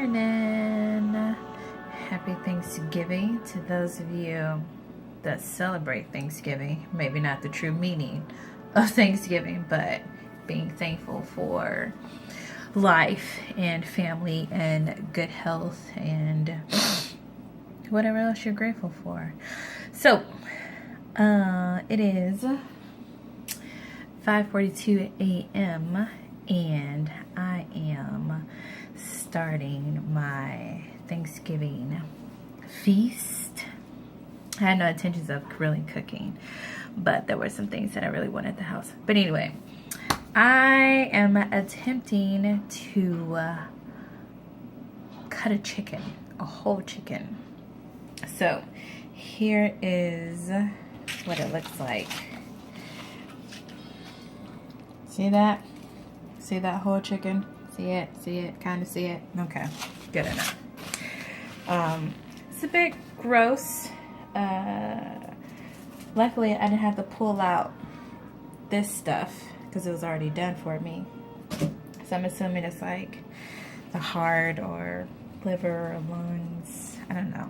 morning. Happy Thanksgiving to those of you that celebrate Thanksgiving. Maybe not the true meaning of Thanksgiving, but being thankful for life and family and good health and whatever else you're grateful for. So, it is 5:42 a.m. and I am starting my Thanksgiving feast. I had no intentions of really cooking, but there were some things that I really wanted at the house. But anyway, I am attempting to cut a chicken, a whole chicken. So here is what it looks like. See that? See that whole chicken? See it? See it? Kind of see it? Okay, good enough. It's a bit gross. Luckily, I didn't have to pull out this stuff because it was already done for me. So I'm assuming it's like the heart or liver or lungs. I don't know.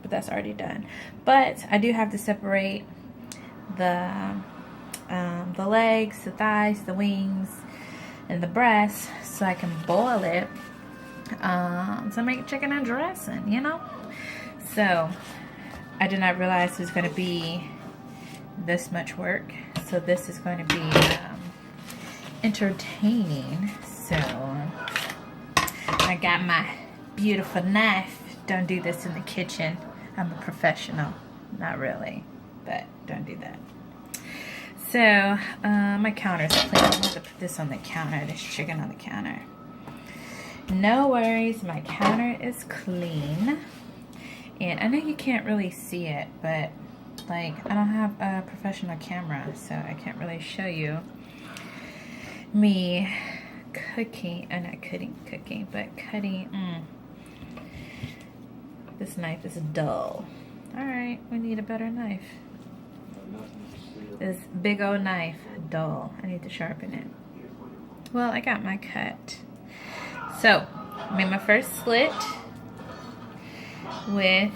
But that's already done. But I do have to separate the legs, the thighs, the wings, and the breast so I can boil it to make chicken and dressing, you know? So I did not realize it was going to be this much work. So this is going to be entertaining. So I got my beautiful knife. Don't do this in the kitchen. I'm a professional. Not really, but don't do that. So my counter's clean. I'm going to put this on the counter, this chicken on the counter. No worries, my counter is clean. And I know you can't really see it, but like I don't have a professional camera, so I can't really show you me cooking. Not cooking, but cutting. This knife is dull. Alright, we need a better knife. This big old knife, dull. I need to sharpen it. Well, I got my cut. So, I made my first slit with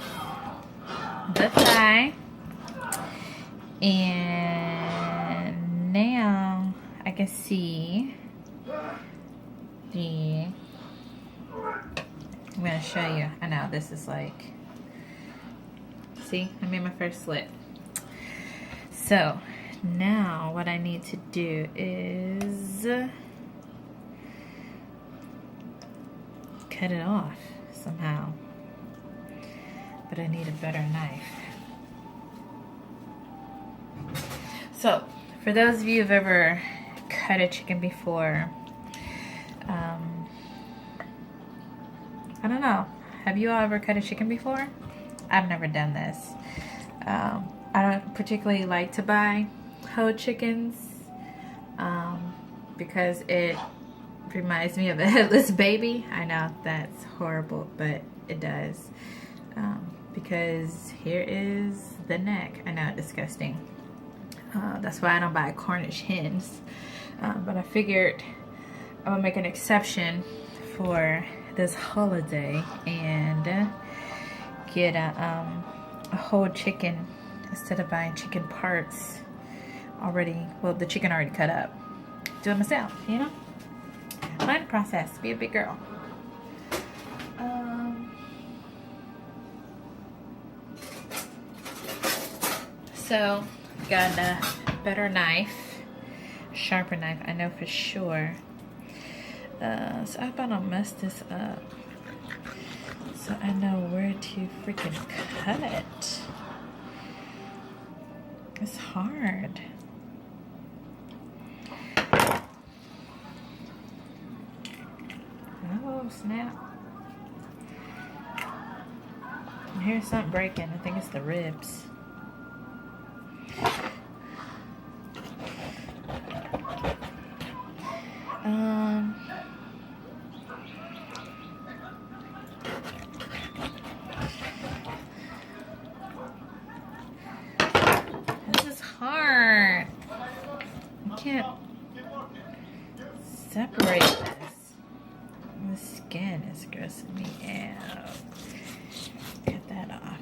the thigh. And now I can see I'm going to show you. I know this is like, see, I made my first slit. So now what I need to do is cut it off somehow. But I need a better knife. So for those of you who've ever cut a chicken before, I don't know. Have you all ever cut a chicken before? I've never done this. I don't particularly like to buy whole chickens because it reminds me of a headless baby. I know that's horrible, but it does. Because here is the neck. I know, disgusting. That's why I don't buy Cornish hens. But I figured I would make an exception for this holiday and get a whole chicken instead of buying chicken parts already. Well, the chicken already cut up. Do it myself, you know? Learn the process. Be a big girl. So, got a better knife, sharper knife, I know for sure. So I thought I'll mess this up so I know where to freaking cut. It's hard. Oh, snap. I hear something breaking. I think it's the ribs. This is hard. I can't separate this. skin is grossing me out. Cut that off.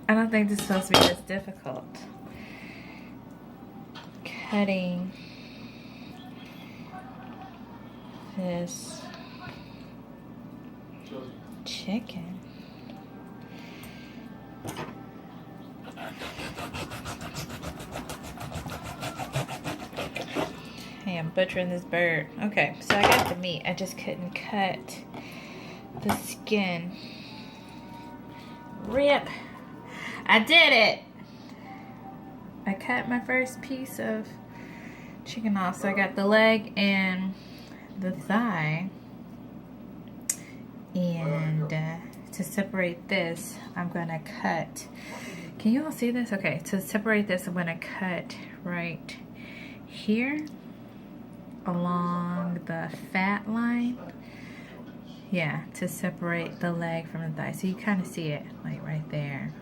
I don't think this is supposed to be this difficult. Cutting this chicken. Hey, I'm butchering this bird. Okay, so I got the meat. I just couldn't cut the skin. Rip. I did it! I cut my first piece of chicken off. So I got the leg and the thigh. And to separate this, I'm going to cut. Can you all see this? Okay, to separate this, I'm going to cut right here along the fat line. Yeah, to separate the leg from the thigh. So you kind of see it like right there.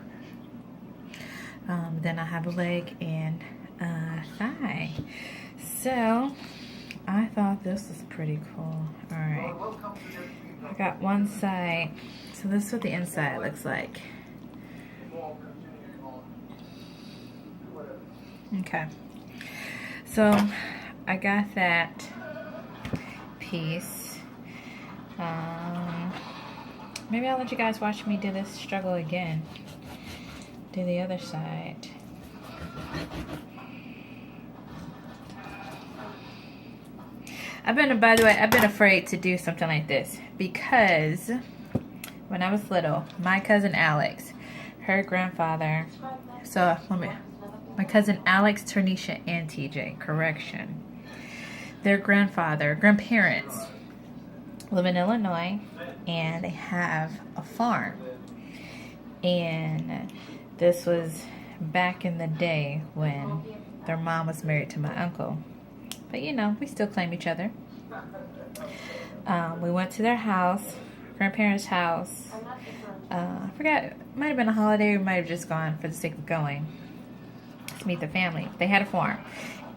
Then I have a leg and a thigh. So I thought this was pretty cool. Alright. I got one side. So this is what the inside looks like. Okay. So I got that piece. Maybe I'll let you guys watch me do this struggle again. Do the other side. By the way, I've been afraid to do something like this because when I was little, my cousin Alex, her grandfather, my cousin Alex, Ternisha, and TJ, correction. Their grandparents live in Illinois and they have a farm. And this was back in the day when their mom was married to my uncle. But you know, we still claim each other. We went to their house, grandparents' house. I forgot, it might have been a holiday, we might have just gone for the sake of going to meet the family. They had a farm.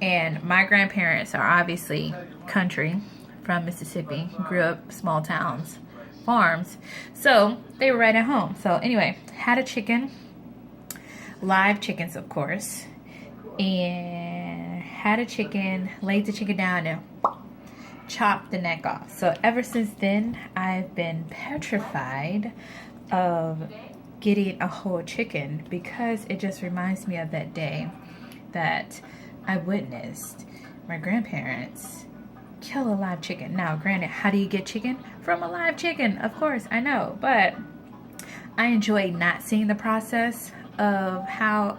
And my grandparents are obviously country from Mississippi, grew up small towns, farms. So they were right at home. So anyway, had a chicken. Live chickens, of course, and had a chicken, laid the chicken down and chopped the neck off. So ever since then, I've been petrified of getting a whole chicken because it just reminds me of that day that I witnessed my grandparents kill a live chicken. Now, granted, how do you get chicken? From a live chicken, of course, I know, but I enjoy not seeing the process of how,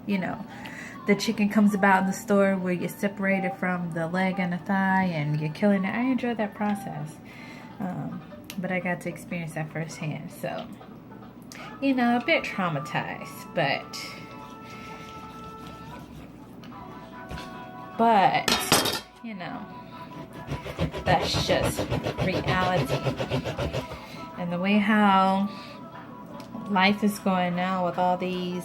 you know, the chicken comes about in the store where you separate it from the leg and the thigh and you're killing it. I enjoy that process. But I got to experience that firsthand. So, you know, a bit traumatized, but, you know, that's just reality. And the way how life is going now with all these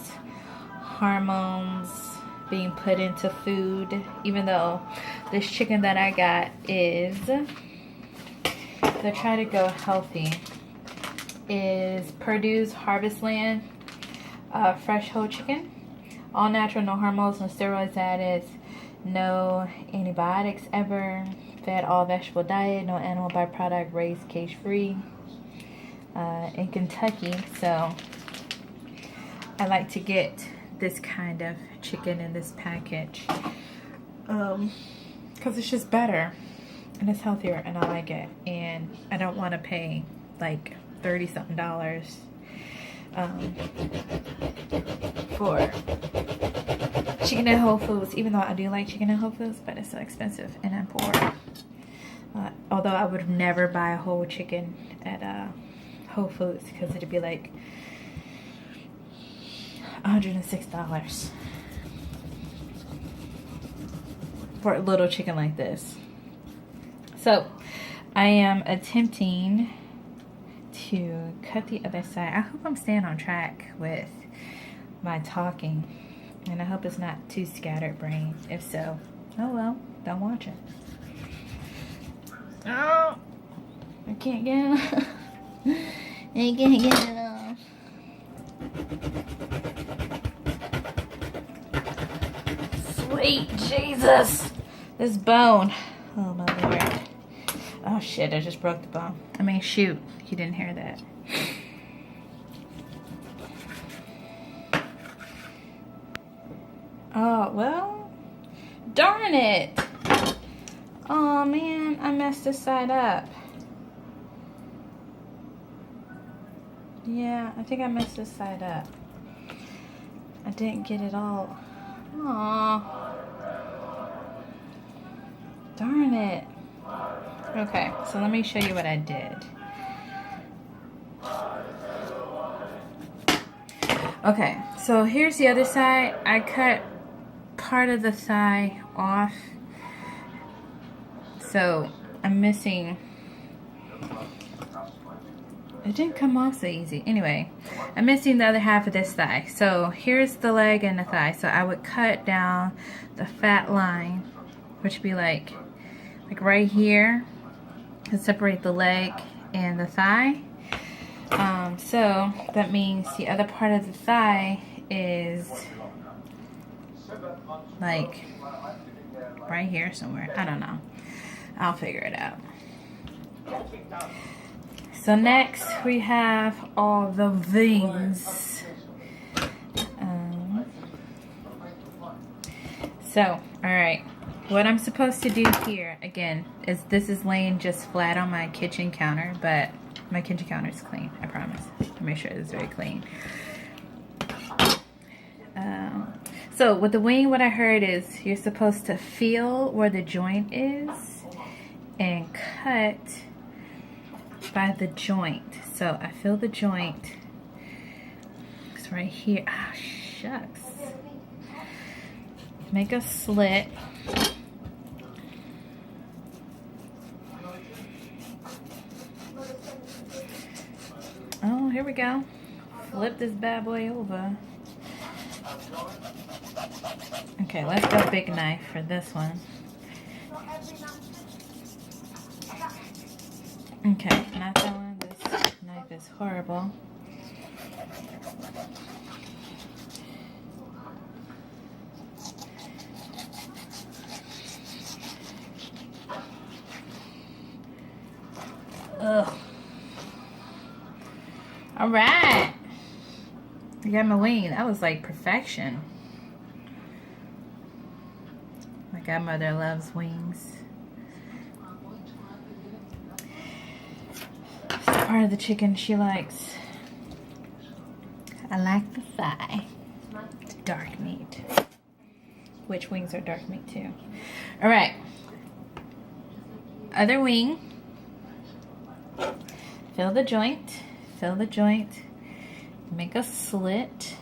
hormones being put into food, even though this chicken that I got is, to try to go healthy, is Purdue's Harvest Land fresh whole chicken. All natural, no hormones, no steroids added, no antibiotics ever, fed all vegetable diet, no animal byproduct, raised cage free. In Kentucky, so I like to get this kind of chicken in this package because it's just better and it's healthier and I like it, and I don't want to pay like $30-something for chicken at Whole Foods, even though I do like chicken at Whole Foods, but it's so expensive and I'm poor. Although I would never buy a whole chicken at Whole Foods because it'd be like $106 for a little chicken like this. So I am attempting to cut the other side. I hope I'm staying on track with my talking, and I hope it's not too scattered brain. If so, oh well, don't watch it. Oh, I can't get it off. I can't get it off. Sweet Jesus, this bone. Oh my Lord. Oh shit, I just broke the bone. I mean, shoot, you didn't hear that. Oh, well, darn it. Oh man, I messed this side up. Yeah, I think I messed this side up. I didn't get it all. Aw. Darn it. Okay, so let me show you what I did. Okay, so here's the other side. I cut part of the thigh off. So I'm missing. It didn't come off so easy. Anyway, I'm missing the other half of this thigh. So here's the leg and the thigh. So I would cut down the fat line, which would be like right here, to separate the leg and the thigh. So that means the other part of the thigh is like right here somewhere. I don't know. I'll figure it out. So next we have all the wings. All right. What I'm supposed to do here, again, is this is laying just flat on my kitchen counter, but my kitchen counter is clean, I promise. I'll make sure it's very clean. So with the wing, what I heard is you're supposed to feel where the joint is and cut by the joint. So I feel the joint. It's right here. Ah, shucks. Make a slit. Oh, here we go. Flip this bad boy over. Okay, let's go big knife for this one. Okay, not that one. This knife is horrible. Ugh. All right. I got my wing. That was like perfection. My godmother loves wings. It's the part of the chicken she likes. I like the thigh. It's dark meat. Which wings are dark meat too. All right. Other wing. Fill the joint. Fill the joint. Make a slit.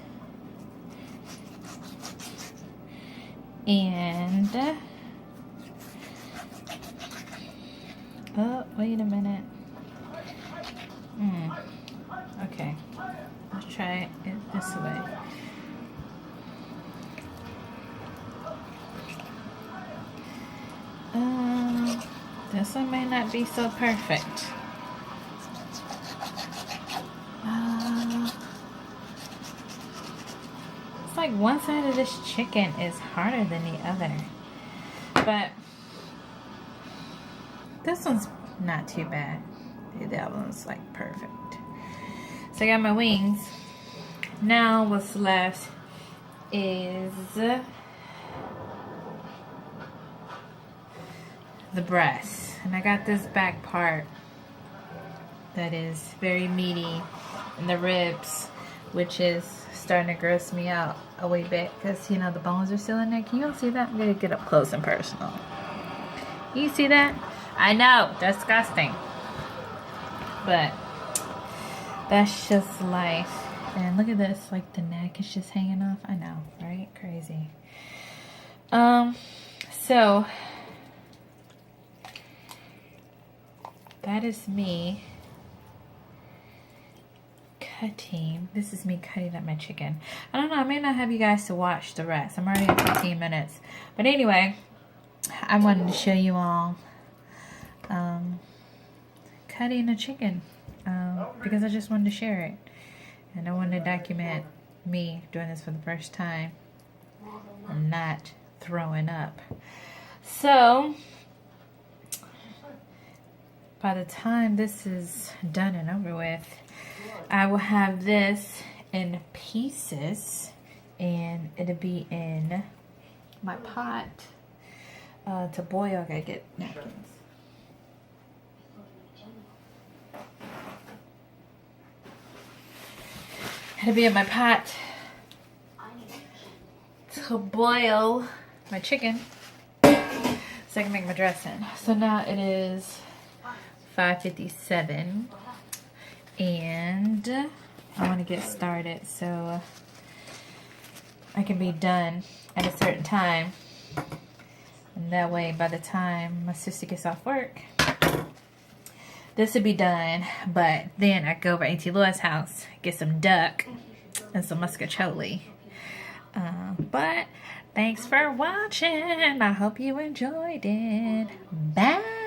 And oh, wait a minute. Okay. Let's try it this way. This one may not be so perfect. It's like one side of this chicken is harder than the other. But this one's not too bad. That one's like perfect. So I got my wings. Now what's left is the breast. And I got this back part that is very meaty, and the ribs, which is starting to gross me out a wee bit because, you know, the bones are still in there. Can you all see that? I'm going to get up close and personal. You see that? I know, disgusting. But that's just life. And look at this, like the neck is just hanging off. I know, right? Crazy. So that is me cutting. This is me cutting up my chicken. I don't know, I may not have you guys to watch the rest. I'm already at 15 minutes. But anyway, I wanted to show you all cutting a chicken because I just wanted to share it. And I wanted to document me doing this for the first time and not throwing up. So by the time this is done and over with, I will have this in pieces and it'll be in my pot to boil. I gotta get napkins. It'll be in my pot to boil my chicken so I can make my dressing. So now it is 5:57 and I want to get started so I can be done at a certain time, and that way by the time my sister gets off work this will be done. But then I go over to Auntie Laura's house, get some duck and some muscatoli. But thanks for watching. I hope you enjoyed it. Bye.